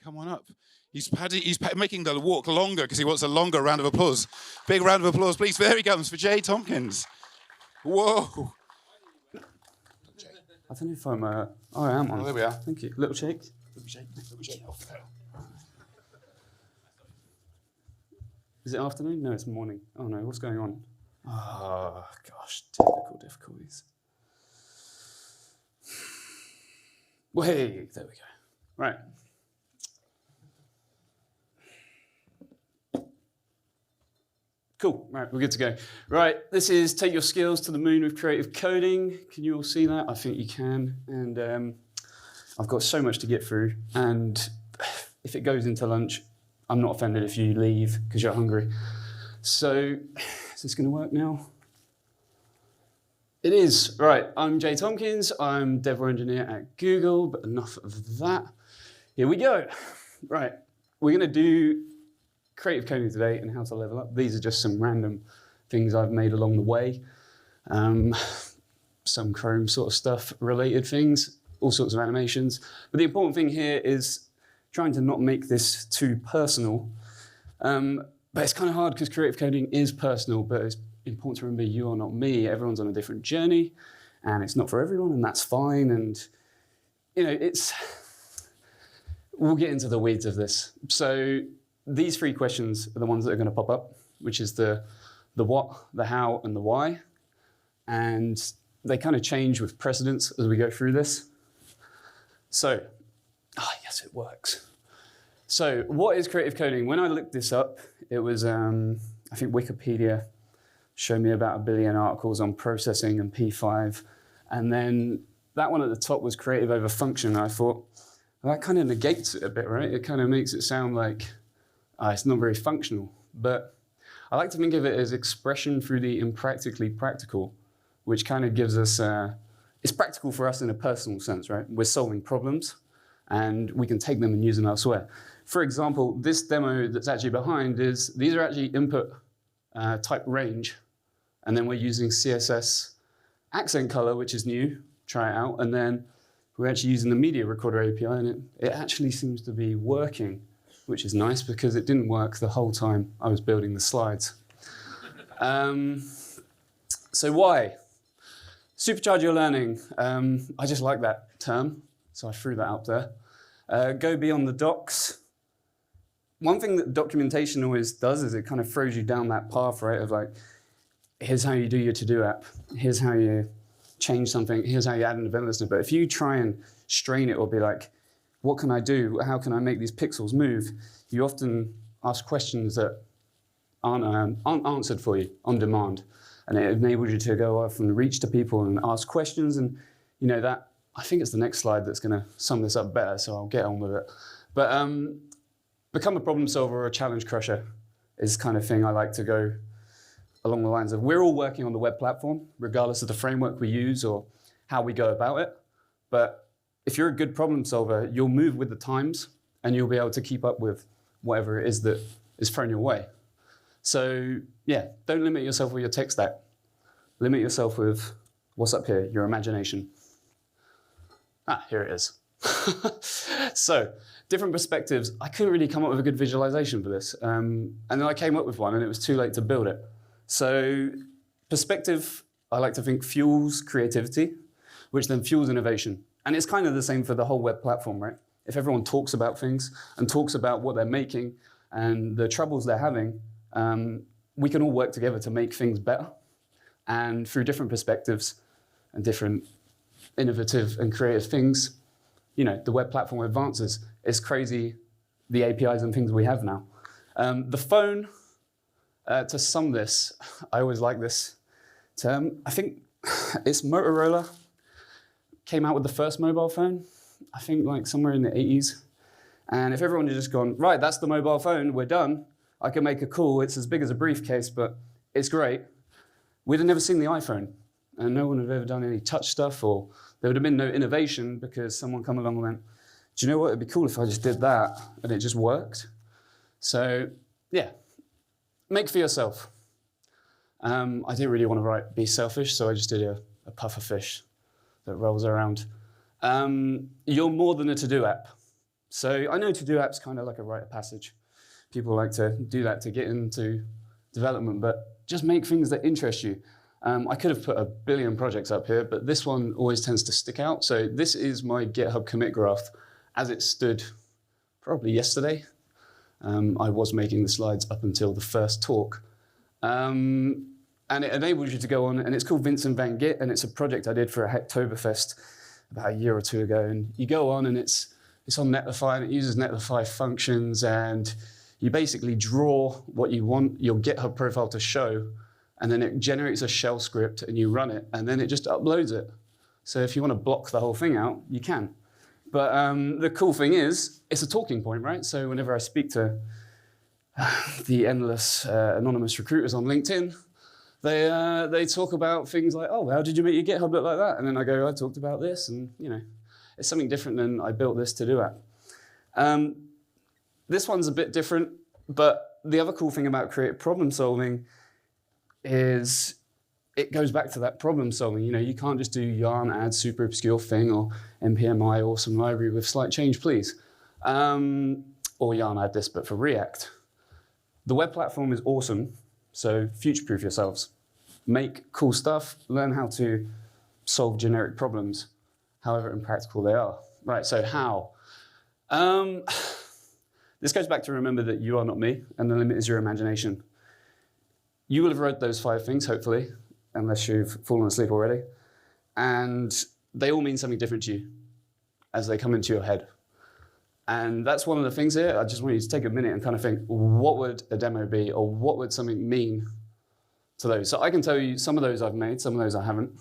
Come on up. He's making the walk longer because he wants a longer round of applause. Big round of applause, please. There he comes for Jhey Tompkins. Whoa. I don't know if I'm... Oh, I am on. Oh, there we are. Thank you. Little shake. Little shake. Off there. Is it afternoon? No, it's morning. Oh, no. What's going on? Oh, gosh. Technical difficulties. Well, hey, there we go. Right. Cool, right, we're good to go. Right, this is Take Your Skills to the Moon with Creative Coding. Can you all see that? I think you can. And I've got so much to get through. And if it goes into lunch, I'm not offended if you leave because you're hungry. So, is this gonna work now? It is. Right, I'm Jhey Tompkins. I'm Dev Engineer at Google, but enough of that. Here we go. Right, we're gonna do creative coding today and how to level up. These are just some random things I've made along the way. Some Chrome sort of stuff, related things, all sorts of animations. But the important thing here is trying to not make this too personal. But it's kind of hard because creative coding is personal, but it's important to remember you are not me. Everyone's on a different journey and it's not for everyone, and that's fine. And you know, we'll get into the weeds of this. So these three questions are the ones that are going to pop up, which is the what, the how, and the why. And they kind of change with precedence as we go through this. So, yes, it works. So what is creative coding? When I looked this up, it was, I think Wikipedia showed me about 1 billion articles on processing and P5. And then that one at the top was creative over function. And I thought, well, that kind of negates it a bit, right? It kind of makes it sound like it's not very functional, but I like to think of it as expression through the impractically practical, which kind of gives us, it's practical for us in a personal sense, right? We're solving problems and we can take them and use them elsewhere. For example, this demo that's actually behind these are actually input type range, and then we're using CSS accent color, which is new, try it out, and then we're actually using the media recorder API, and it actually seems to be working, which is nice because it didn't work the whole time I was building the slides. So why? Supercharge your learning. I just like that term, so I threw that up there. Go beyond the docs. One thing that documentation always does is it kind of throws you down that path, right, of like, here's how you do your to-do app. Here's how you change something. Here's how you add an event listener. But if you try and strain it or be like, what can I do? How can I make these pixels move? You often ask questions that aren't answered for you on demand. And it enables you to go off and reach to people and ask questions. And you know that, I think it's the next slide that's gonna sum this up better, so I'll get on with it. But become a problem solver or a challenge crusher is the kind of thing I like to go along the lines of. We're all working on the web platform, regardless of the framework we use or how we go about it. But if you're a good problem solver, you'll move with the times and you'll be able to keep up with whatever it is that is thrown your way. So yeah, don't limit yourself with your tech stack. Limit yourself with what's up here, your imagination. Here it is. So different perspectives. I couldn't really come up with a good visualization for this. And then I came up with one and it was too late to build it. So perspective, I like to think fuels creativity, which then fuels innovation. And it's kind of the same for the whole web platform, right? If everyone talks about things and talks about what they're making and the troubles they're having, we can all work together to make things better. And through different perspectives and different innovative and creative things, you know, the web platform advances. It's crazy, the APIs and things we have now. The phone, to sum this, I always like this term. I think it's Motorola came out with the first mobile phone, I think like somewhere in the 80s. And if everyone had just gone, right, that's the mobile phone, we're done. I can make a call, it's as big as a briefcase, but it's great. We'd have never seen the iPhone. And no one would have ever done any touch stuff, or there would have been no innovation because someone come along and went, do you know what, it'd be cool if I just did that, and it just worked. So yeah, make for yourself. I didn't really want to write be selfish, so I just did a puffer fish that rolls around. You're more than a to-do app. So I know to do apps kind of like a rite of passage. People like to do that to get into development, but just make things that interest you. I could have put a billion projects up here, but this one always tends to stick out. So this is my GitHub commit graph as it stood probably yesterday. I was making the slides up until the first talk. And it enables you to go on, and it's called Vincent van Git, and it's a project I did for a Hacktoberfest about a year or two ago. And you go on, and it's on Netlify, and it uses Netlify functions, and you basically draw what you want your GitHub profile to show, and then it generates a shell script, and you run it, and then it just uploads it. So if you want to block the whole thing out, you can. But the cool thing is, it's a talking point, right? So whenever I speak to the endless anonymous recruiters on LinkedIn, they talk about things like, oh, how did you make your GitHub look like that? And then I go, I talked about this, and it's something different than I built this to do at. This one's a bit different, but the other cool thing about creative problem solving is it goes back to that problem solving. You can't just do yarn add super obscure thing or npmi awesome library with slight change, please. Or yarn add this, but for React. The web platform is awesome, so future-proof yourselves. Make cool stuff, learn how to solve generic problems, however impractical they are. Right, so how? This goes back to remember that you are not me, and the limit is your imagination. You will have read those 5 things, hopefully, unless you've fallen asleep already. And they all mean something different to you as they come into your head. And that's one of the things here. I just want you to take a minute and kind of think, what would a demo be, or what would something mean to those? So I can tell you some of those I've made, some of those I haven't.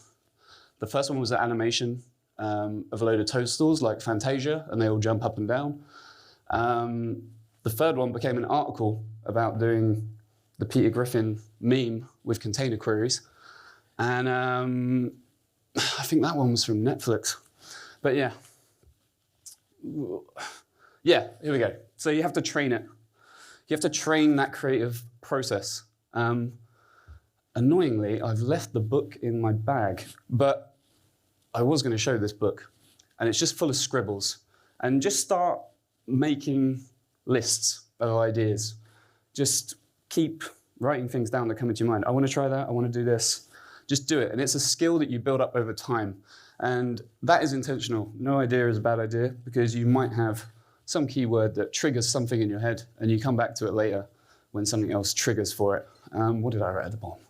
The first one was an animation of a load of toadstools like Fantasia, and they all jump up and down. The third one became an article about doing the Peter Griffin meme with container queries. And I think that one was from Netflix. But yeah. Yeah, here we go. So you have to train it. You have to train that creative process. Annoyingly, I've left the book in my bag, but I was going to show this book, and it's just full of scribbles. And just start making lists of ideas. Just keep writing things down that come into your mind. I want to try that. I want to do this. Just do it. And it's a skill that you build up over time. And that is intentional. No idea is a bad idea, because you might have some keyword that triggers something in your head, and you come back to it later when something else triggers for it. What did I write at the bottom?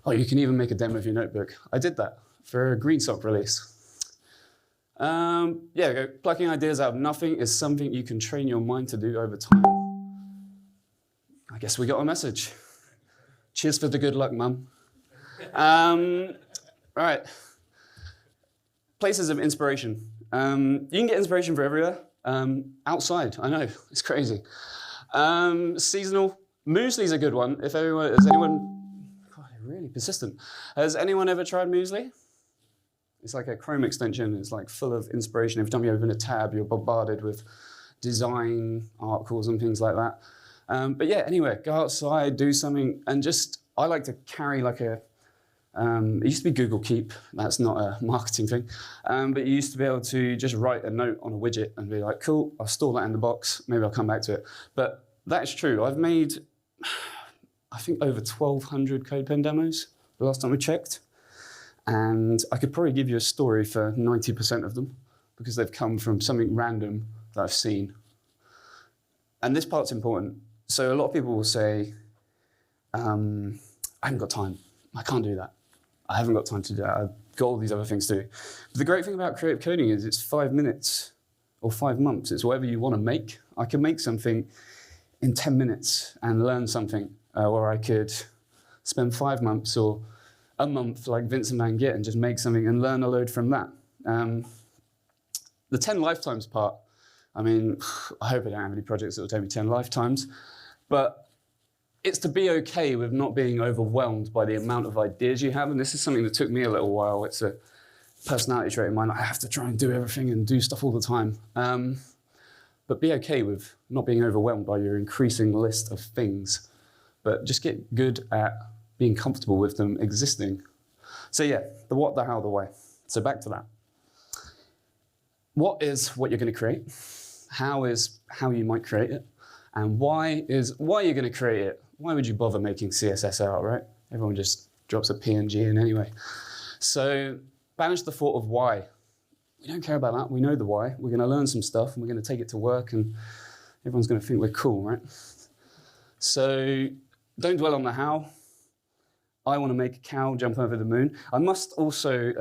Oh, you can even make a demo of your notebook. I did that for a GreenSock release. Yeah, plucking ideas out of nothing is something you can train your mind to do over time. I guess we got a message. Cheers for the good luck, Mum. Right. Places of inspiration. You can get inspiration for everywhere. Outside, I know, it's crazy. Seasonal. Muesli's a good one. Has anyone, God, they're really persistent. Has anyone ever tried muesli? It's like a Chrome extension. It's like full of inspiration. Every time you open a tab, you're bombarded with design articles and things like that. But yeah, anyway, go outside, do something, and I like to carry like a, it used to be Google Keep, that's not a marketing thing, but you used to be able to just write a note on a widget and be like, cool, I'll store that in the box, maybe I'll come back to it. But that's true. I've made, I think, over 1,200 CodePen demos the last time we checked. And I could probably give you a story for 90% of them, because they've come from something random that I've seen. And this part's important. So a lot of people will say, I haven't got time. I can't do that. I haven't got time to do that. I've got all these other things to do. But the great thing about creative coding is it's 5 minutes or 5 months. It's whatever you want to make. I can make something in 10 minutes and learn something, or I could spend 5 months or a month like Vincent van Git and just make something and learn a load from that. The 10 lifetimes part, I mean, I hope I don't have any projects that will take me 10 lifetimes, but it's to be okay with not being overwhelmed by the amount of ideas you have. And this is something that took me a little while. It's a personality trait of mine. I have to try and do everything and do stuff all the time. But be okay with not being overwhelmed by your increasing list of things. But just get good at being comfortable with them existing. So yeah, the what, the how, the why. So back to that. What is what you're going to create? how is how you might create it, and why you're going to create it. Why would you bother making CSS out, right? Everyone just drops a PNG in anyway. So banish the thought of why. We don't care about that. We know the why. We're going to learn some stuff, and we're going to take it to work, and everyone's going to think we're cool, right? So don't dwell on the how. I want to make a cow jump over the moon. I must also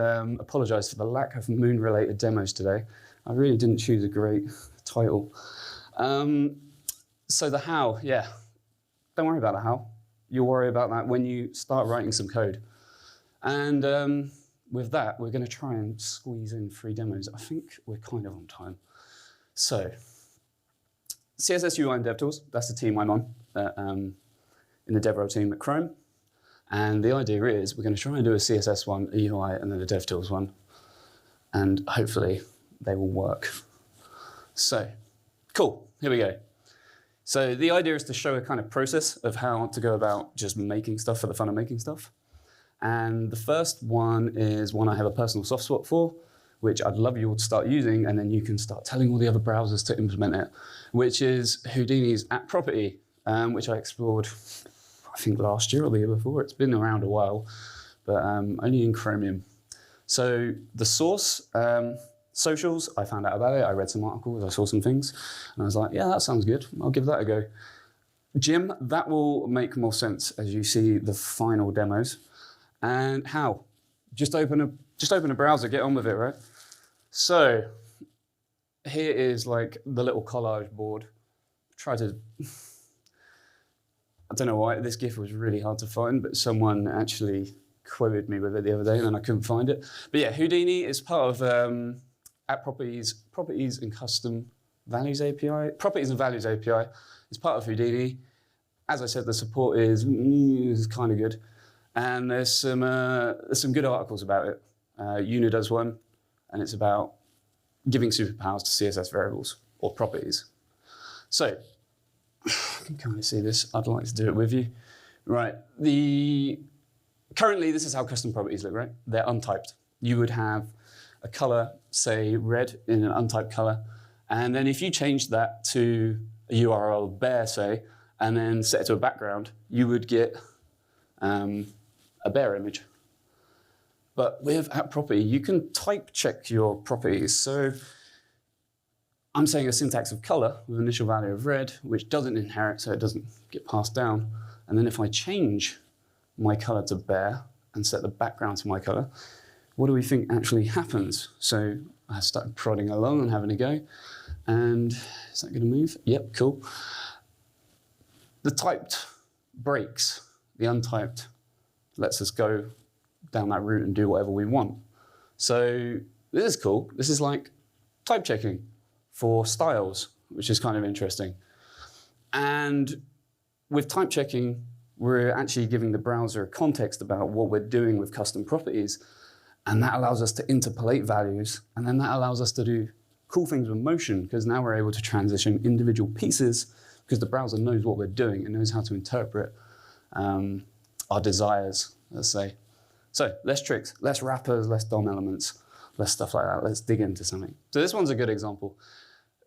apologize for the lack of moon-related demos today. I really didn't choose a great title. So the how, yeah. Don't worry about the how. You'll worry about that when you start writing some code. And with that, we're going to try and squeeze in 3 demos. I think we're kind of on time. So, CSS UI and DevTools, that's the team I'm on in the DevRel team at Chrome. And the idea is we're going to try and do a CSS one, a UI, and then a DevTools one. And hopefully they will work. So, cool, here we go. So the idea is to show a kind of process of how to go about just making stuff for the fun of making stuff. And the first one is one I have a personal soft spot for, which I'd love you all to start using, and then you can start telling all the other browsers to implement it, which is Houdini's app property, which I explored, I think last year or the year before. It's been around a while, but only in Chromium. So the source, socials, I found out about it. I read some articles, I saw some things, and I was like, yeah, that sounds good. I'll give that a go. Jim, that will make more sense as you see the final demos. And how? Just open a browser, get on with it, right? So here is like the little collage board. Try to, I don't know why, this GIF was really hard to find, but someone actually quoted me with it the other day and then I couldn't find it. But yeah, Houdini is part of app properties and custom values API. Properties and values API is part of Houdini. As I said, the support is kind of good. And there's some good articles about it. Una does one, and it's about giving superpowers to CSS variables or properties. So, I can kind of see this. I'd like to do it with you. Right, currently this is how custom properties look, right? They're untyped. You would have a color, say red in an untyped color, and then if you change that to a URL bear, say, and then set it to a background, you would get a bear image. But with app property, you can type check your properties. So I'm saying a syntax of color with initial value of red, which doesn't inherit, so it doesn't get passed down. And then if I change my color to bear and set the background to my color, what do we think actually happens? So I started prodding along and having a go. And is that going to move? Yep, cool. The typed breaks, the untyped lets us go down that route and do whatever we want. So this is cool. This is like type checking for styles, which is kind of interesting. And with type checking, we're actually giving the browser context about what we're doing with custom properties. And that allows us to interpolate values. And then that allows us to do cool things with motion, because now we're able to transition individual pieces because the browser knows what we're doing and knows how to interpret our desires, let's say. So less tricks, less wrappers, less DOM elements, less stuff like that. Let's dig into something. So this one's a good example.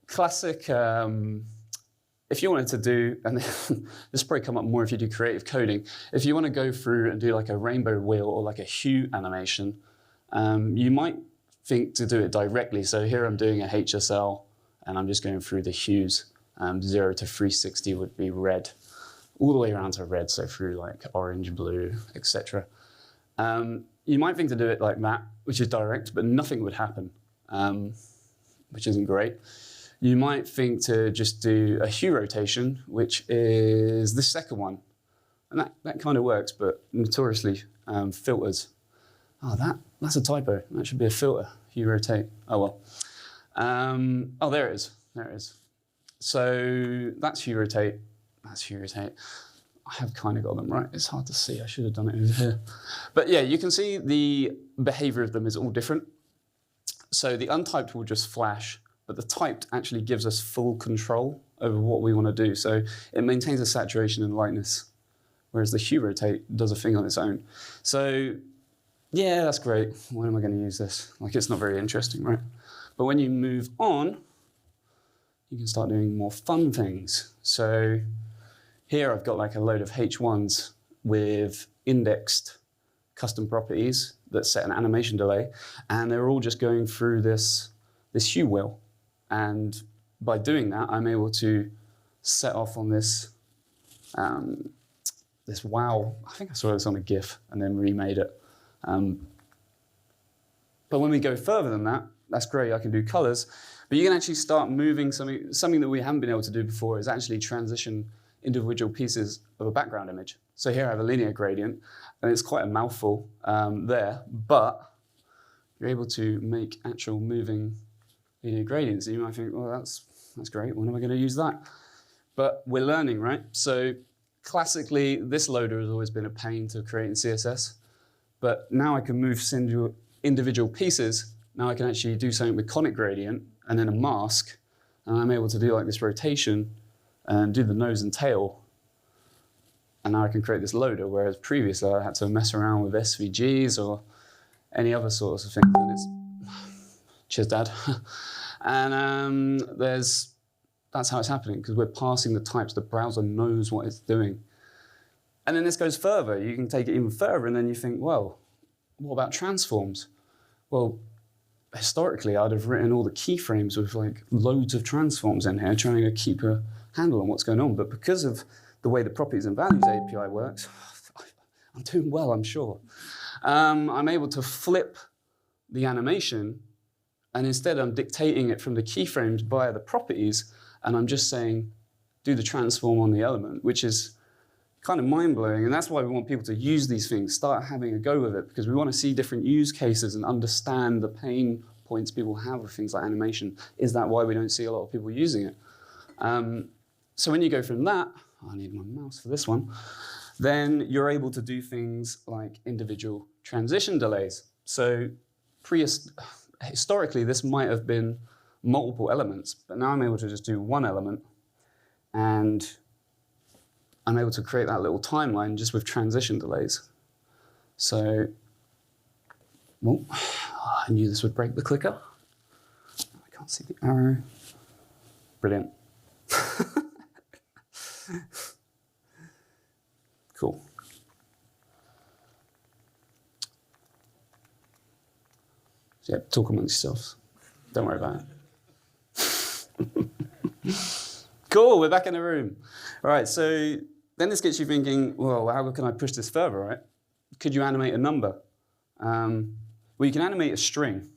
Classic, if you wanted to do, and this will probably come up more if you do creative coding, if you want to go through and do like a rainbow wheel or like a hue animation, you might think to do it directly. So here I'm doing a HSL and I'm just going through the hues. 0 to 360 would be red, all the way around to red, so through like orange, blue, etc. You might think to do it like that, which is direct, but nothing would happen, which isn't great. You might think to just do a hue rotation, which is the second one. And that kind of works, but notoriously filters. Oh, that's a typo. That should be a filter, hue rotate. Oh, well. Oh, there it is. There it is. So that's hue rotate. That's hue rotate. I have kind of got them right. It's hard to see. I should have done it over here. But yeah, you can see the behavior of them is all different. So the untyped will just flash, but the typed actually gives us full control over what we want to do. So it maintains a saturation and lightness, whereas the hue rotate does a thing on its own. So yeah, that's great. When am I going to use this? Like, it's not very interesting, right? But when you move on, you can start doing more fun things. So here I've got like a load of H1s with indexed custom properties that set an animation delay, and they're all just going through this hue wheel. And by doing that, I'm able to set off on this this wow. I think I saw this on a GIF and then remade it. But when we go further than that, that's great. I can do colors, but you can actually start moving something that we haven't been able to do before is actually transition individual pieces of a background image. So here I have a linear gradient, and it's quite a mouthful there, but you're able to make actual moving linear gradients. And you might think, well, that's great. When am I going to use that? But we're learning, right? So classically, this loader has always been a pain to create in CSS, but now I can move individual pieces. Now I can actually do something with conic gradient and then a mask, and I'm able to do like this rotation and do the nose and tail. And now I can create this loader, whereas previously I had to mess around with SVGs or any other sorts of things. And it's, cheers, Dad. And that's how it's happening, because we're passing the types. The browser knows what it's doing. And then this goes further. You can take it even further, and then you think, well, what about transforms? Well, historically, I'd have written all the keyframes with like loads of transforms in here, trying to keep a handle on what's going on. But because of the way the properties and values API works, I'm doing well, I'm sure. I'm able to flip the animation, and instead I'm dictating it from the keyframes via the properties, and I'm just saying, do the transform on the element, which is kind of mind-blowing. And that's why we want people to use these things, start having a go with it, because we want to see different use cases and understand the pain points people have with things like animation. Is that why we don't see a lot of people using it? So when you go from that, I need my mouse for this one, then you're able to do things like individual transition delays. So historically, this might have been multiple elements, but now I'm able to just do one element, and I'm able to create that little timeline just with transition delays. So, well, I knew this would break the clicker. I can't see the arrow. Brilliant. Cool. So yeah, talk amongst yourselves. Don't worry about it. Cool, we're back in the room. All right, so then this gets you thinking, well, how can I push this further, right? Could you animate a number? Well, you can animate a string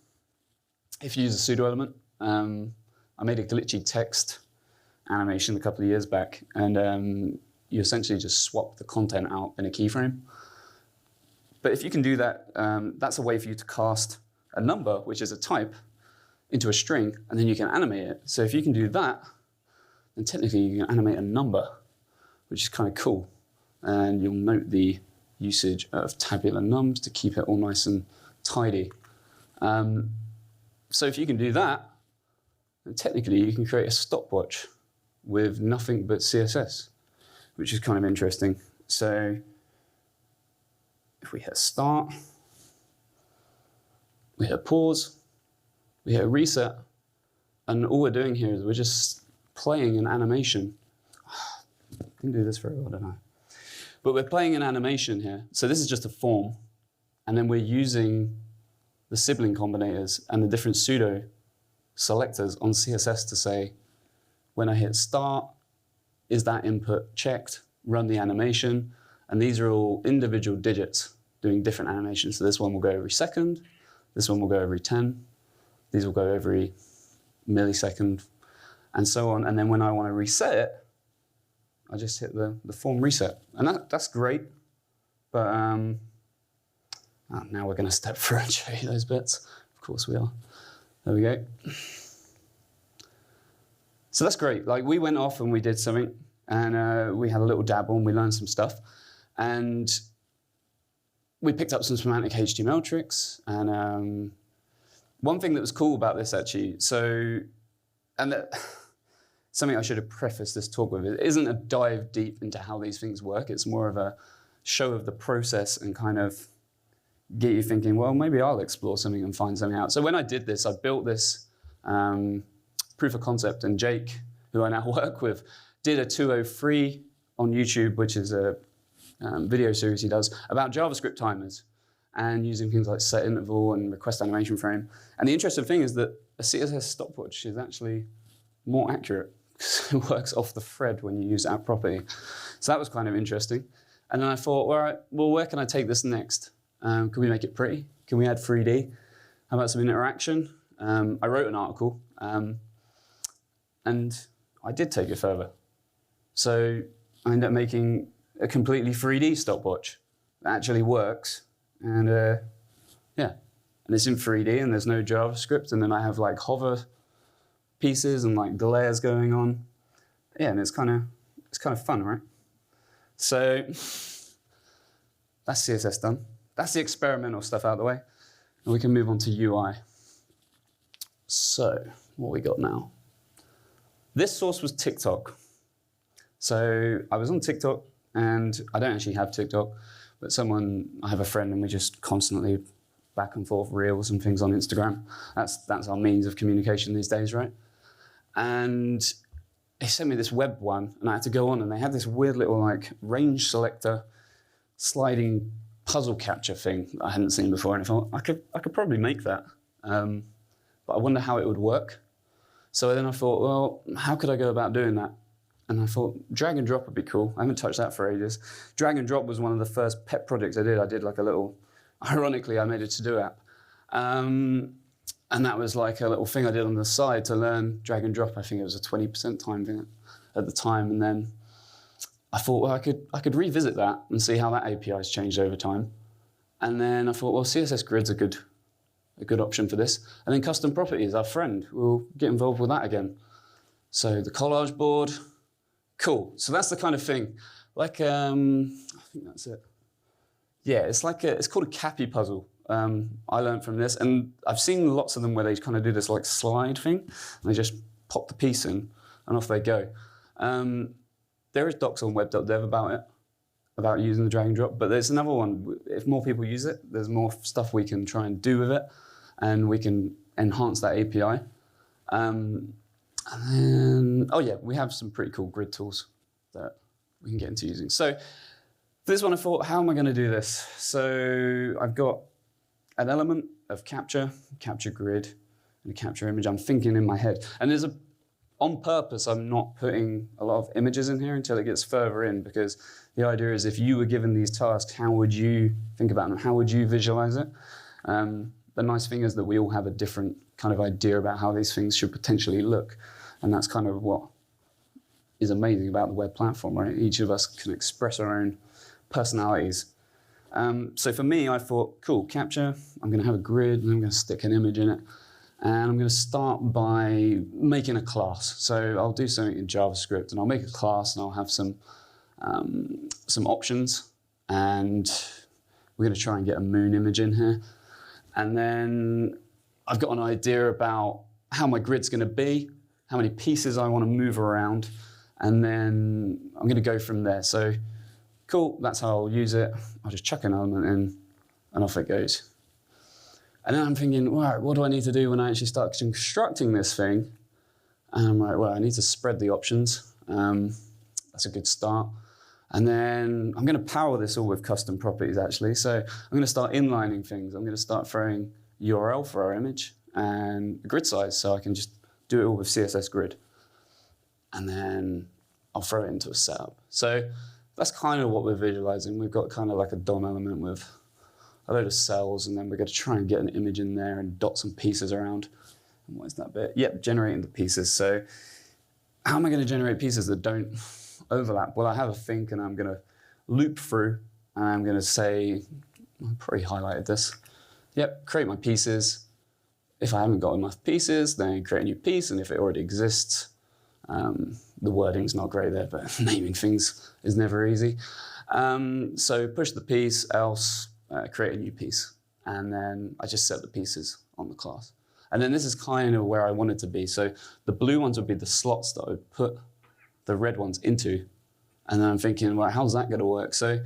if you use a pseudo element. I made a glitchy text animation a couple of years back, and you essentially just swap the content out in a keyframe. But if you can do that, that's a way for you to cast a number, which is a type, into a string, and then you can animate it. So if you can do that, then technically you can animate a number, which is kind of cool. And you'll note the usage of tabular nums to keep it all nice and tidy. So if you can do that, then technically you can create a stopwatch with nothing but CSS, which is kind of interesting. So if we hit start, we hit pause, we hit reset, and all we're doing here is we're just playing an animation. I can do this very well, don't I? But we're playing an animation here. So this is just a form, and then we're using the sibling combinators and the different pseudo selectors on CSS to say, when I hit start, is that input checked? Run the animation. And these are all individual digits doing different animations. So this one will go every second. This one will go every 10. These will go every millisecond, and so on. And then when I want to reset it, I just hit the form reset. And that's great. But now we're going to step through and show you those bits. Of course we are. There we go. So that's great. Like, we went off and we did something, and we had a little dabble and we learned some stuff. And we picked up some semantic HTML tricks. And one thing that was cool about this, actually, something I should have prefaced this talk with, it isn't a dive deep into how these things work. It's more of a show of the process and kind of get you thinking, well, maybe I'll explore something and find something out. So when I did this, I built this proof of concept, and Jake, who I now work with, did a 203 on YouTube, which is a video series he does about JavaScript timers and using things like set interval and request animation frame. And the interesting thing is that a CSS stopwatch is actually more accurate because it works off the thread when you use app property. So that was kind of interesting. And then I thought, all right, well, where can I take this next? Can we make it pretty? Can we add 3D? How about some interaction? I wrote an article, and I did take it further. So I ended up making a completely 3D stopwatch that actually works. And yeah, and it's in 3D and there's no JavaScript. And then I have like hover pieces and like glares going on. Yeah, and it's kind of fun, right? So that's CSS done. That's the experimental stuff out of the way. And we can move on to UI. So what we got now? This source was TikTok. So I was on TikTok, and I don't actually have TikTok, but I have a friend, and we just constantly back and forth reels and things on Instagram. That's our means of communication these days, right? And he sent me this web one, and I had to go on, and they had this weird little like range selector sliding puzzle capture thing that I hadn't seen before, and I thought I could probably make that, but I wonder how it would work. So then I thought, well, how could I go about doing that? And I thought drag and drop would be cool. I haven't touched that for ages. Drag and drop was one of the first pet projects I did. I did like a little, ironically, I made a to-do app. And that was like a little thing I did on the side to learn drag and drop. I think it was a 20% time thing at the time. And then I thought, well, I could revisit that and see how that API has changed over time. And then I thought, well, CSS Grid's a good option for this. And then custom properties, our friend, we'll get involved with that again. So the collage board, cool. So that's the kind of thing. Like, I think that's it. Yeah, it's called a Cappy puzzle. I learned from this, and I've seen lots of them where they kind of do this like slide thing, and they just pop the piece in, and off they go. There is docs on web.dev about it, about using the drag and drop, but there's another one. If more people use it, there's more stuff we can try and do with it, and we can enhance that API. And then, oh yeah, we have some pretty cool grid tools that we can get into using. So for this one, I thought, how am I going to do this? So I've got an element of capture grid, and a capture image. I'm thinking in my head. And on purpose, I'm not putting a lot of images in here until it gets further in, because the idea is if you were given these tasks, how would you think about them? How would you visualize it? The nice thing is that we all have a different kind of idea about how these things should potentially look. And that's kind of what is amazing about the web platform, right? Each of us can express our own personalities. So for me, I thought, cool, capture, I'm going to have a grid, and I'm going to stick an image in it. And I'm going to start by making a class. So I'll do something in JavaScript, and I'll make a class, and I'll have some options. And we're going to try and get a moon image in here. And then I've got an idea about how my grid's going to be, how many pieces I want to move around, and then I'm going to go from there. So cool, that's how I'll use it. I'll just chuck an element in, and off it goes. And then I'm thinking, right, what do I need to do when I actually start constructing this thing? And I'm like, well, I need to spread the options. That's a good start. And then I'm going to power this all with custom properties, actually. So I'm going to start inlining things. I'm going to start throwing URL for our image and a grid size, so I can just do it all with CSS Grid. And then I'll throw it into a setup. So that's kind of what we're visualizing. We've got kind of like a DOM element with a load of cells, and then we're going to try and get an image in there and dot some pieces around. And what is that bit? Yep, generating the pieces. So how am I going to generate pieces that don't overlap? Well, I have a think, and I'm going to loop through, and I'm going to say, I probably highlighted this. Yep, create my pieces. If I haven't got enough pieces, then create a new piece, and if it already exists, the wording's not great there, but naming things is never easy. So push the piece, else create a new piece, and then I just set the pieces on the class. And then this is kind of where I want it to be. So the blue ones would be the slots that I would put the red ones into, and then I'm thinking, well, how's that going to work? So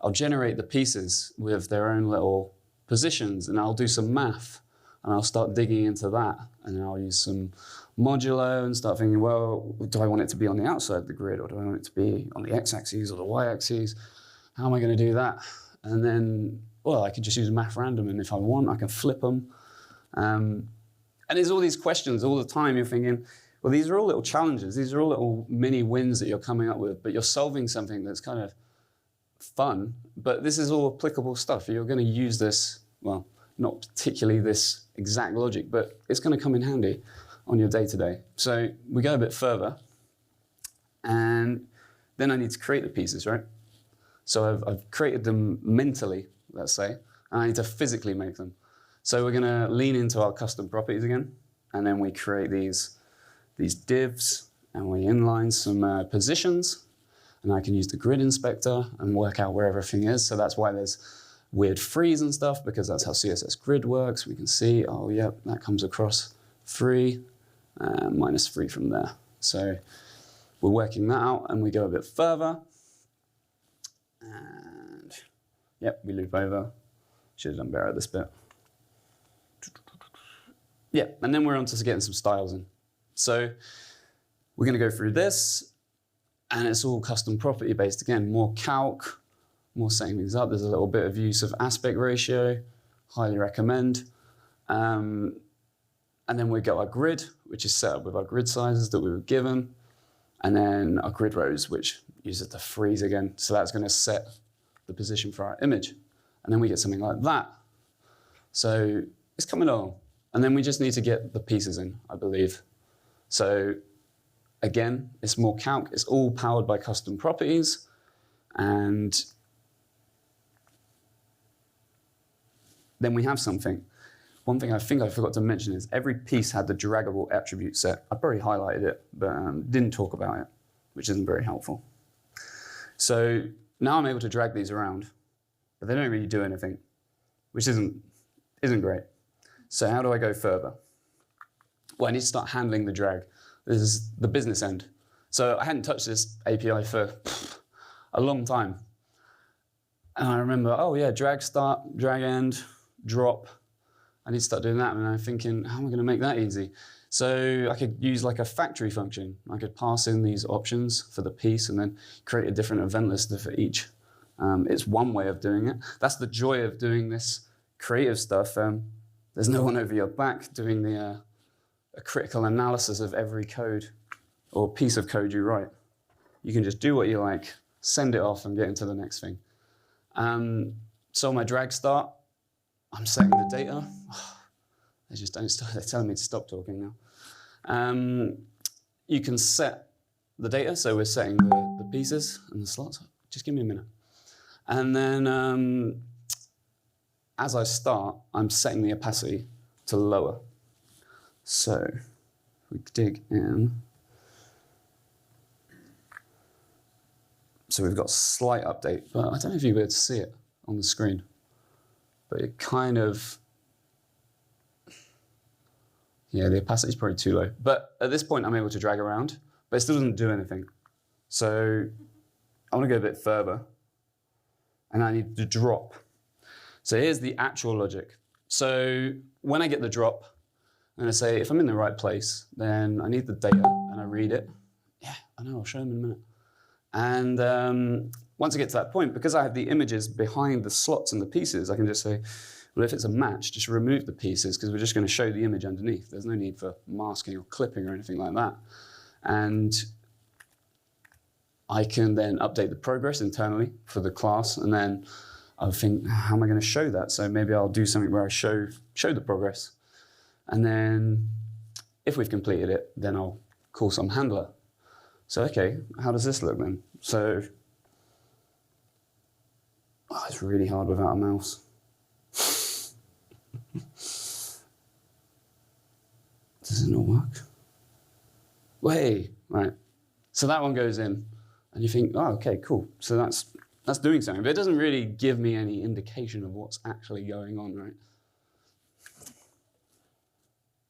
I'll generate the pieces with their own little positions, and I'll do some math, and I'll start digging into that, and then I'll use some modulo and start thinking, well, do I want it to be on the outside of the grid, or do I want it to be on the x-axis or the y-axis? How am I going to do that? And then, well, I could just use math random, and if I want, I can flip them. And there's all these questions all the time. You're thinking, well, these are all little challenges. These are all little mini wins that you're coming up with, but you're solving something that's kind of fun. But this is all applicable stuff. You're going to use this, well, not particularly this exact logic, but it's going to come in handy on your day-to-day. So we go a bit further, and then I need to create the pieces, right? So I've created them mentally, let's say, and I need to physically make them. So we're going to lean into our custom properties again, and then we create these divs, and we inline some positions, and I can use the grid inspector and work out where everything is. So that's why there's weird freeze and stuff, because that's how CSS grid works. We can see, oh, yep, that comes across 3, minus 3 from there. So we're working that out, and we go a bit further. And yep, we loop over. Should have done better at this bit. Yeah, and then we're on to getting some styles in. So we're going to go through this, and it's all custom property based. Again, more calc, more setting things up. There's a little bit of use of aspect ratio, highly recommend. And then we got our grid, which is set up with our grid sizes that we were given. And then our grid rows, which uses the freeze again. So that's going to set the position for our image. And then we get something like that. So it's coming along. And then we just need to get the pieces in, I believe. So again, it's more calc. It's all powered by custom properties. And then we have something. One thing I think I forgot to mention is every piece had the draggable attribute set. I probably highlighted it, but didn't talk about it, which isn't very helpful. So now I'm able to drag these around, but they don't really do anything, which isn't great. So how do I go further? Well, I need to start handling the drag. This is the business end. So I hadn't touched this API for a long time. And I remember, oh yeah, drag start, drag end, drop. I need to start doing that. And I'm thinking, how am I going to make that easy? So I could use like a factory function. I could pass in these options for the piece and then create a different event list for each. It's one way of doing it. That's the joy of doing this creative stuff. There's no one over your back doing a critical analysis of every code or piece of code you write. You can just do what you like, send it off, and get into the next thing. So my drag start, I'm setting the data. They just don't stop. They're telling me to stop talking now. You can set the data, so we're setting the pieces and the slots. Just give me a minute. And then as I start, I'm setting the opacity to lower. So we dig in. So we've got slight update, but I don't know if you'll be able to see it on the screen. But it kind of, yeah, the opacity is probably too low. But at this point, I'm able to drag around, but it still doesn't do anything. So I want to go a bit further, and I need to drop. So here's the actual logic. So when I get the drop, I'm going to say, if I'm in the right place, then I need the data, and I read it. Yeah, I know, I'll show them in a minute. And once I get to that point, because I have the images behind the slots and the pieces, I can just say, well, if it's a match, just remove the pieces, because we're just going to show the image underneath. There's no need for masking or clipping or anything like that. And I can then update the progress internally for the class, and then I'll think, how am I going to show that? So maybe I'll do something where I show the progress. And then if we've completed it, then I'll call some handler. So, okay, how does this look then? So, oh, it's really hard without a mouse. Does it not work? Wait, right. So that one goes in, and you think, oh, okay, cool. So that's doing something, but it doesn't really give me any indication of what's actually going on, right?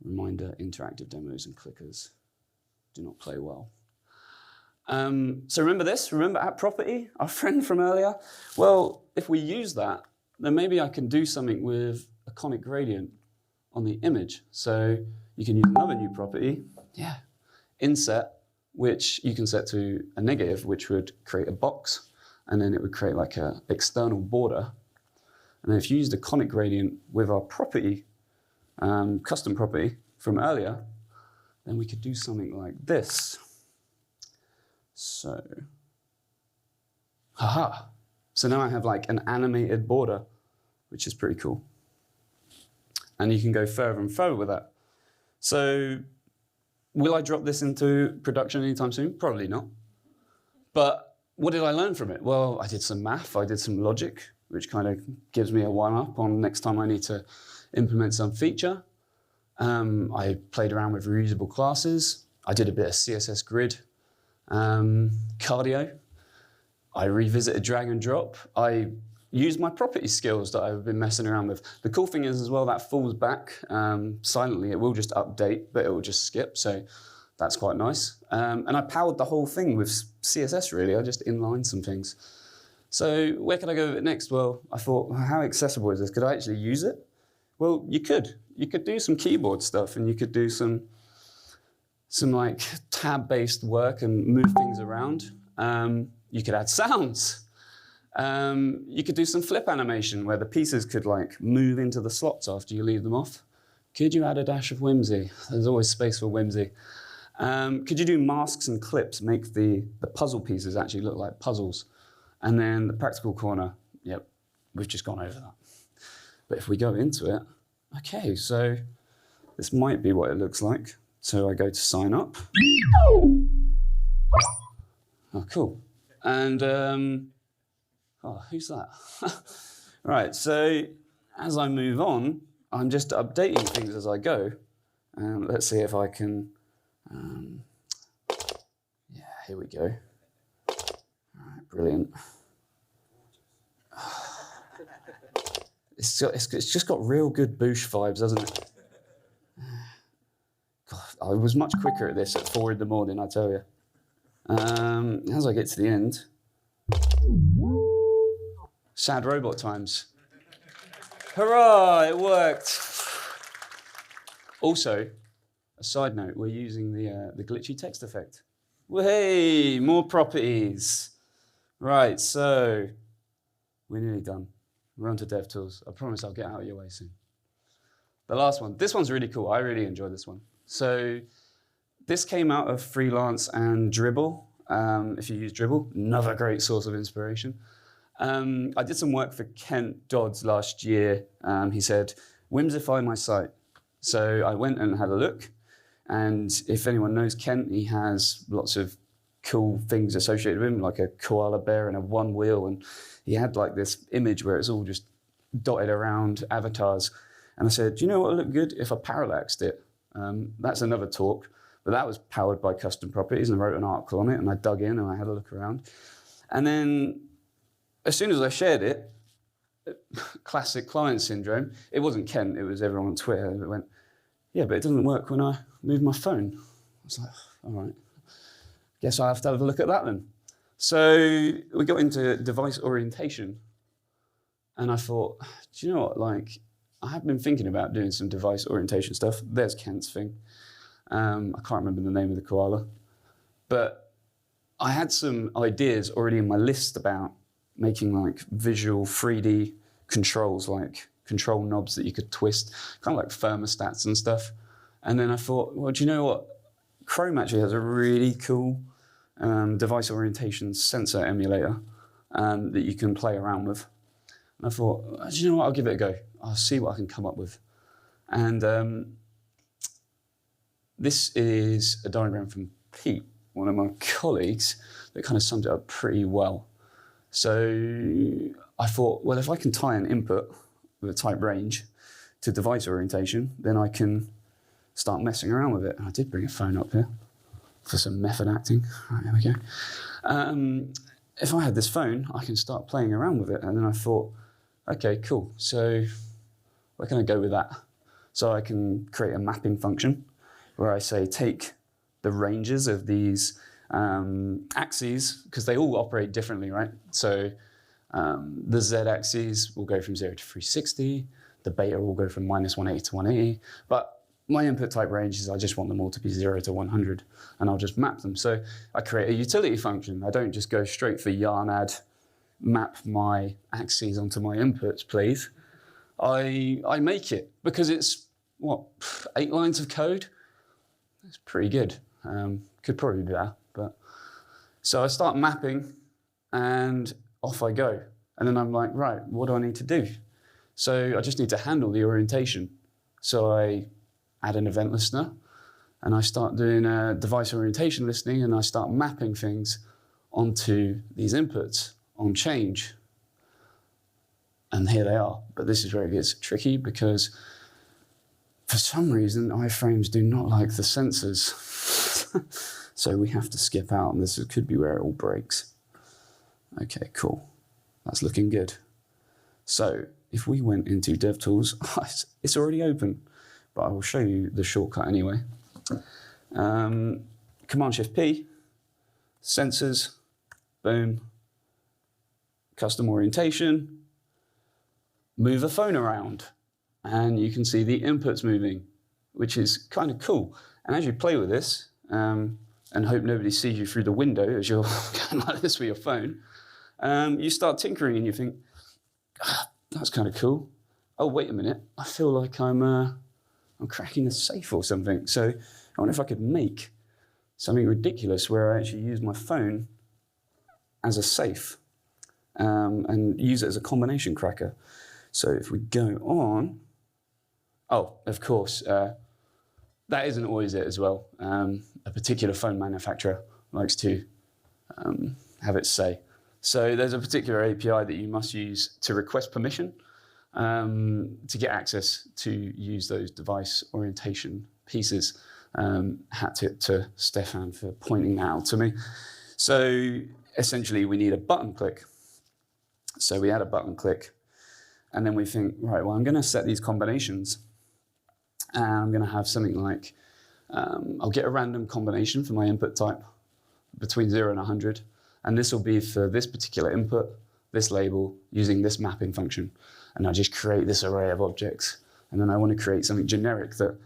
Reminder, interactive demos and clickers do not play well. So remember this? Remember app property, our friend from earlier? Well, if we use that, then maybe I can do something with a conic gradient on the image. So you can use another new property, Yeah. Inset, which you can set to a negative, which would create a box, and then it would create like an external border. And then if you use the conic gradient with our property, custom property from earlier, then we could do something like this. So, haha. So now I have like an animated border, which is pretty cool. And you can go further and further with that. So, will I drop this into production anytime soon? Probably not. But what did I learn from it? Well, I did some math, I did some logic, which kind of gives me a one-up on next time I need to implement some feature. I played around with reusable classes. I did a bit of CSS grid, cardio. I revisited drag and drop. I used my property skills that I've been messing around with. The cool thing is as well, that falls back silently. It will just update, but it will just skip. So that's quite nice. And I powered the whole thing with CSS really. I just inlined some things. So where could I go with it next? Well, I thought, how accessible is this? Could I actually use it? Well, you could. You could do some keyboard stuff, and you could do some like tab-based work and move things around. You could add sounds. You could do some flip animation where the pieces could like move into the slots after you leave them off. Could you add a dash of whimsy? There's always space for whimsy. Could you do masks and clips, make the puzzle pieces actually look like puzzles? And then the practical corner, yep, we've just gone over that. But if we go into it, okay, so this might be what it looks like. So I go to sign up. Oh, cool. And, oh, who's that? Right, so as I move on, I'm just updating things as I go. Let's see if I can, yeah, here we go. All right, brilliant. It's just got real good Boosh vibes, hasn't it? God, I was much quicker at this at 4 in the morning, I tell you. As I get to the end, sad robot times. Hurrah, it worked. Also, a side note, we're using the glitchy text effect. Hey, more properties. Right, so we're nearly done. We're on to DevTools. I promise I'll get out of your way soon. The last one. This one's really cool. I really enjoyed this one. So this came out of Freelance and Dribble. If you use Dribble, another great source of inspiration. I did some work for Kent Dodds last year. He said, whimsify my site. So I went and had a look. And if anyone knows Kent, he has lots of cool things associated with him, like a koala bear and a one wheel. And he had like this image where it's all just dotted around avatars. And I said, do you know what would look good if I parallaxed it? That's another talk, but that was powered by custom properties, and I wrote an article on it, and I dug in and I had a look around. And then as soon as I shared it, classic client syndrome, it wasn't Kent, it was everyone on Twitter that went, yeah, but it doesn't work when I move my phone. I was like, all right, guess I have to have a look at that then. So we got into device orientation, and I thought, do you know what, like, I have been thinking about doing some device orientation stuff. There's Kent's thing. I can't remember the name of the koala. But I had some ideas already in my list about making like visual 3D controls, like control knobs that you could twist, kind of like thermostats and stuff. And then I thought, well, do you know what? Chrome actually has a really cool device orientation sensor emulator that you can play around with. And I thought, do you know what? I'll give it a go. I'll see what I can come up with. And this is a diagram from Pete, one of my colleagues, that kind of summed it up pretty well. So I thought, well, if I can tie an input with a type range to device orientation, then I can start messing around with it. And I did bring a phone up here for some method acting. Right, there we go. If I had this phone, I can start playing around with it. And then I thought, okay, cool. So where can I go with that? So I can create a mapping function where I say take the ranges of these axes, because they all operate differently, right? So the z-axis will go from 0 to 360, the beta will go from -180 to 180, but my input type ranges, I just want them all to be 0 to 100, and I'll just map them. So I create a utility function. I don't just go straight for yarn add, map my axes onto my inputs, please. I make it, because it's, 8 lines of code? It's pretty good. Could probably be better, but. So I start mapping, and off I go. And then I'm like, right, what do I need to do? So I just need to handle the orientation. So I add an event listener, and I start doing device orientation listening, and I start mapping things onto these inputs on change. And here they are. But this is where it gets tricky, because for some reason, iframes do not like the sensors. So we have to skip out, and this could be where it all breaks. Okay, cool. That's looking good. So if we went into DevTools, it's already open, but I will show you the shortcut anyway. Command-Shift-P, sensors, boom, custom orientation, move a phone around, and you can see the inputs moving, which is kind of cool. And as you play with this, and hope nobody sees you through the window as you're going like this with your phone, you start tinkering and you think, that's kind of cool. Oh, wait a minute, I feel like I'm cracking a safe or something. So I wonder if I could make something ridiculous where I actually use my phone as a safe and use it as a combination cracker. So if we go on, oh, of course, that isn't always it as well. A particular phone manufacturer likes to have its say. So there's a particular API that you must use to request permission to get access to use those device orientation pieces. Hat tip to Stefan for pointing that out to me. So essentially we need a button click. So we add a button click, and then we think, right, well, I'm going to set these combinations, and I'm going to have something like, I'll get a random combination for my input type between 0 and 100, and this will be for this particular input, this label, using this mapping function. And I just create this array of objects, and then I want to create something generic that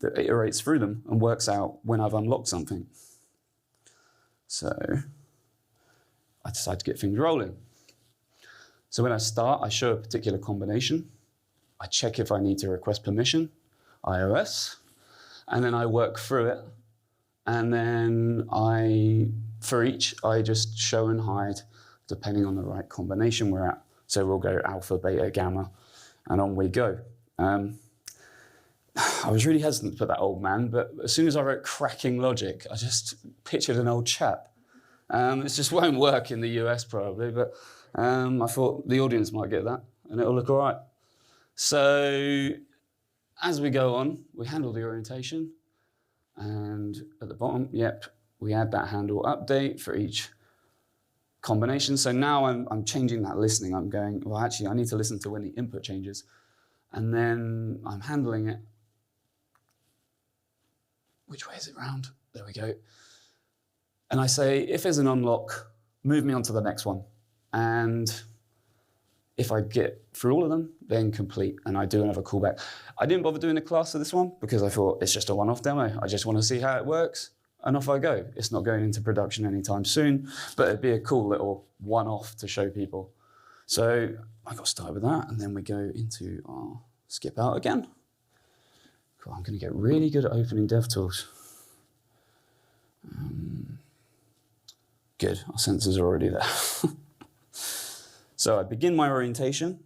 iterates through them and works out when I've unlocked something. So I decide to get things rolling. So when I start, I show a particular combination. I check if I need to request permission, iOS, and then I work through it. And then for each, I just show and hide depending on the right combination we're at. So we'll go alpha, beta, gamma, and on we go. I was really hesitant to put that old man, but as soon as I wrote cracking logic, I just pictured an old chap. This just won't work in the US probably, but I thought the audience might get that, and it'll look all right. So as we go on, we handle the orientation, and at the bottom, yep, we add that handle update for each combination. So now I'm changing that listening. I'm going, well, actually, I need to listen to when the input changes, and then I'm handling it. Which way is it round? There we go. And I say, if there's an unlock, move me on to the next one. And if I get through all of them, then complete, and I do another callback. I didn't bother doing a class of this one because I thought it's just a one-off demo. I just want to see how it works, and off I go. It's not going into production anytime soon, but it'd be a cool little one-off to show people. So I got started with that, and then we go into our skip out again. Cool, I'm going to get really good at opening DevTools. Good, our sensors are already there. So I begin my orientation,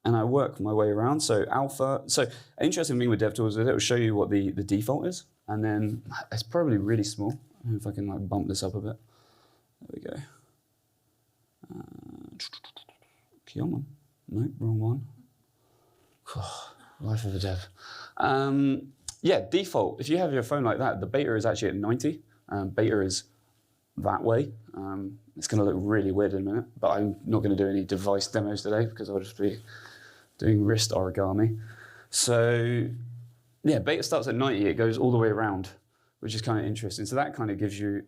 and I work my way around. So alpha. So an interesting thing with DevTools is it will show you what the default is, and then it's probably really small. I don't know if I can like bump this up a bit. There we go. Come on. Nope, wrong one. Life of a dev. Yeah, default. If you have your phone like that, the beta is actually at 90. Beta is that way. It's going to look really weird in a minute, but I'm not going to do any device demos today because I'll just be doing wrist origami. So yeah, beta starts at 90. It goes all the way around, which is kind of interesting. So that kind of gives you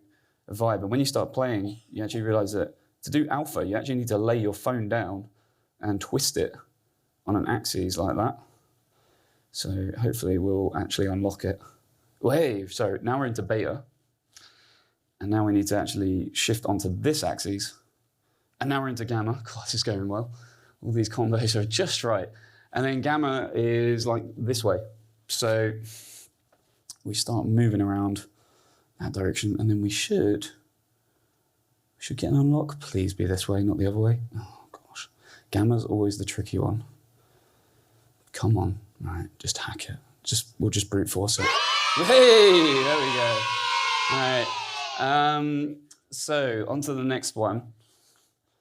a vibe. And when you start playing, you actually realize that to do alpha, you actually need to lay your phone down and twist it on an axis like that. So hopefully we'll actually unlock it. Hey, so now we're into beta. And now we need to actually shift onto this axis. And now we're into gamma. God, this is going well. All these combos are just right. And then gamma is like this way. So we start moving around that direction, and then we should get an unlock. Please be this way, not the other way. Oh gosh. Gamma's always the tricky one. Come on. Right, just hack it. We'll just brute force it. Hey, there we go. All right. So on to the next one.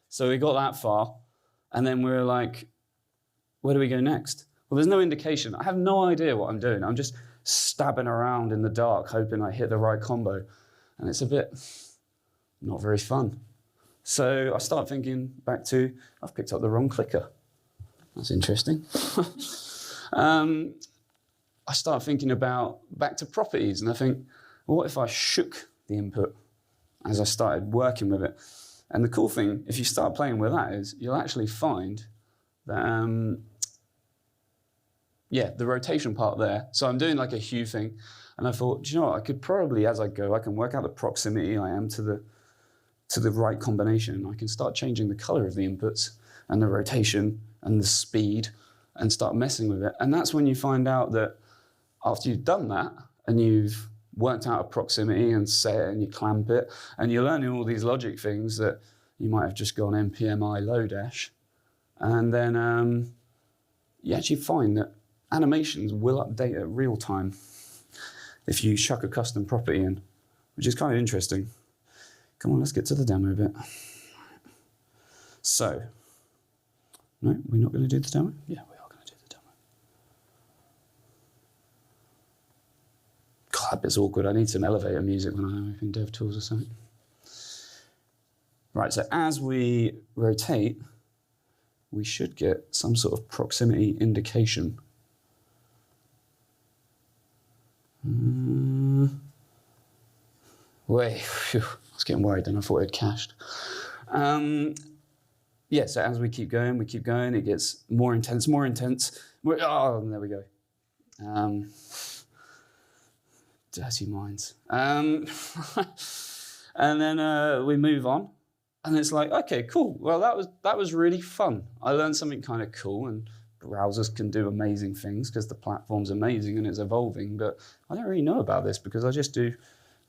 So we got that far, and then we're like, where do we go next? Well, there's no indication. I have no idea what I'm doing. I'm just stabbing around in the dark, hoping I hit the right combo. And it's a bit not very fun. So I start thinking back to, I've picked up the wrong clicker. That's interesting. I start thinking about back to properties, and I think, well, what if I shook the input as I started working with it? And the cool thing, if you start playing with that, is you'll actually find that, the rotation part there. So I'm doing like a hue thing, and I thought, do you know what? I could probably, as I go, I can work out the proximity I am to the right combination. I can start changing the color of the inputs and the rotation and the speed and start messing with it. And that's when you find out that after you've done that and you've worked out a proximity and set it and you clamp it and you're learning all these logic things that you might have just gone NPMI low dash, and then you actually find that animations will update at real time if you chuck a custom property in, which is kind of interesting. Come on, let's get to the demo bit. So, no, we're not going to do the demo? Yeah, we are going to do the demo. God, that bit's awkward. I need some elevator music when I open DevTools or something. Right, so as we rotate, we should get some sort of proximity indication. Wait, phew, I was getting worried then. I thought it had cached. So as we keep going, it gets more intense. Oh, there we go. Dirty minds. And then we move on, and it's like, okay, cool. Well, that was really fun. I learned something kind of cool, and browsers can do amazing things because the platform's amazing and it's evolving. But I don't really know about this because I just do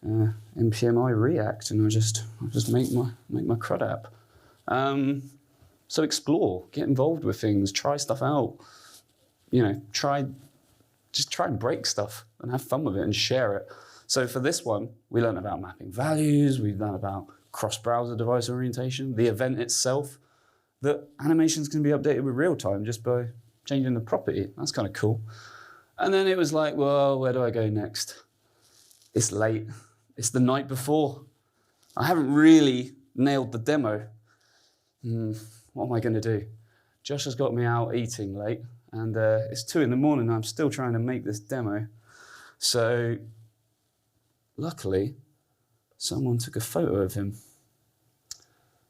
NPMI React, and I just make my CRUD app. So explore, get involved with things, try stuff out. Just try and break stuff and have fun with it and share it. So for this one, we learned about mapping values, we learned about cross-browser device orientation, the event itself, that animations can be updated with real time just by changing the property. That's kind of cool. And then it was like, well, where do I go next? It's late. It's the night before. I haven't really nailed the demo. What am I going to do? Josh has got me out eating late, and it's 2 a.m. and I'm still trying to make this demo. So luckily, someone took a photo of him.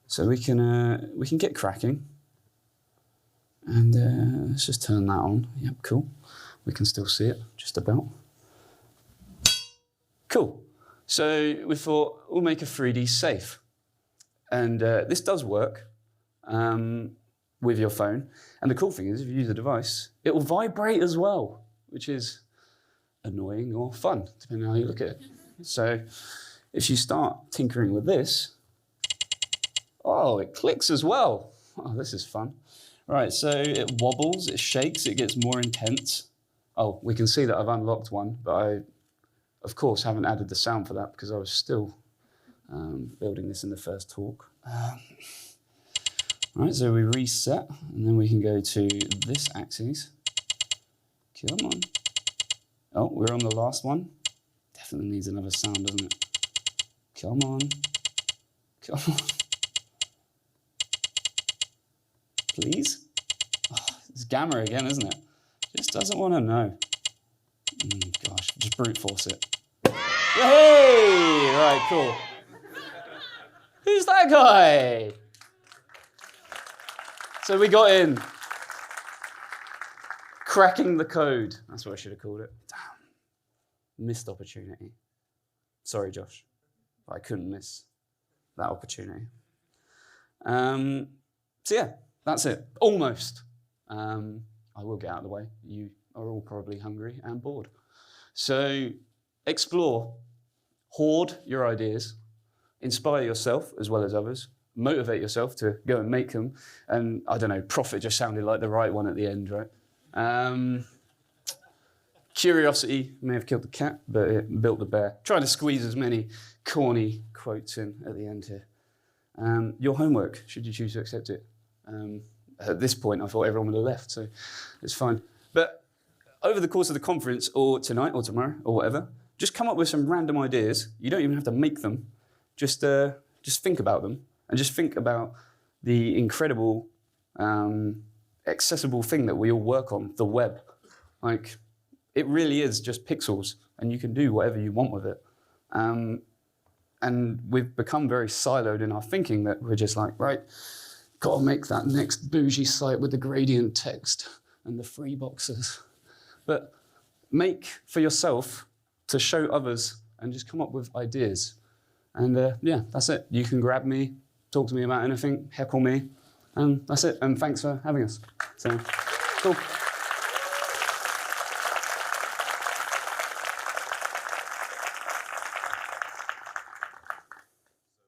So we can get cracking. And let's just turn that on. Yep, cool. We can still see it, just about. Cool. So we thought, we'll make a 3D safe. And this does work with your phone. And the cool thing is, if you use a device, it will vibrate as well, which is annoying or fun, depending on how you look at it. So if you start tinkering with this, oh, it clicks as well. Oh, this is fun. Right, so it wobbles, it shakes, it gets more intense. Oh, we can see that I've unlocked one, but I, of course, haven't added the sound for that because I was still building this in the first talk. Right, so we reset, and then we can go to this axis. Come on. Oh, we're on the last one. Definitely needs another sound, doesn't it? Come on. Come on. Please? Oh, it's gamma again, isn't it? Just doesn't want to know. Gosh, just brute force it. Hey! Right, cool. Who's that guy? So we got in. Cracking the code. That's what I should have called it. Damn. Missed opportunity. Sorry, Josh. But I couldn't miss that opportunity. So yeah, that's it. Almost. I will get out of the way. You are all probably hungry and bored. So explore, hoard your ideas, inspire yourself as well as others, motivate yourself to go and make them. And I don't know, profit just sounded like the right one at the end, right? Curiosity may have killed the cat, but it built the bear. Trying to squeeze as many corny quotes in at the end here. Your homework, should you choose to accept it. At this point, I thought everyone would have left, so it's fine. But over the course of the conference, or tonight, or tomorrow, or whatever, just come up with some random ideas. You don't even have to make them. Just think about them, and just think about the incredible, accessible thing that we all work on, the web. Like, it really is just pixels, and you can do whatever you want with it. And we've become very siloed in our thinking that we're just like, right, got to make that next bougie site with the gradient text and the free boxes. But make for yourself to show others and just come up with ideas. And yeah, that's it. You can grab me, talk to me about anything, heckle me, and that's it. And thanks for having us. So, cool.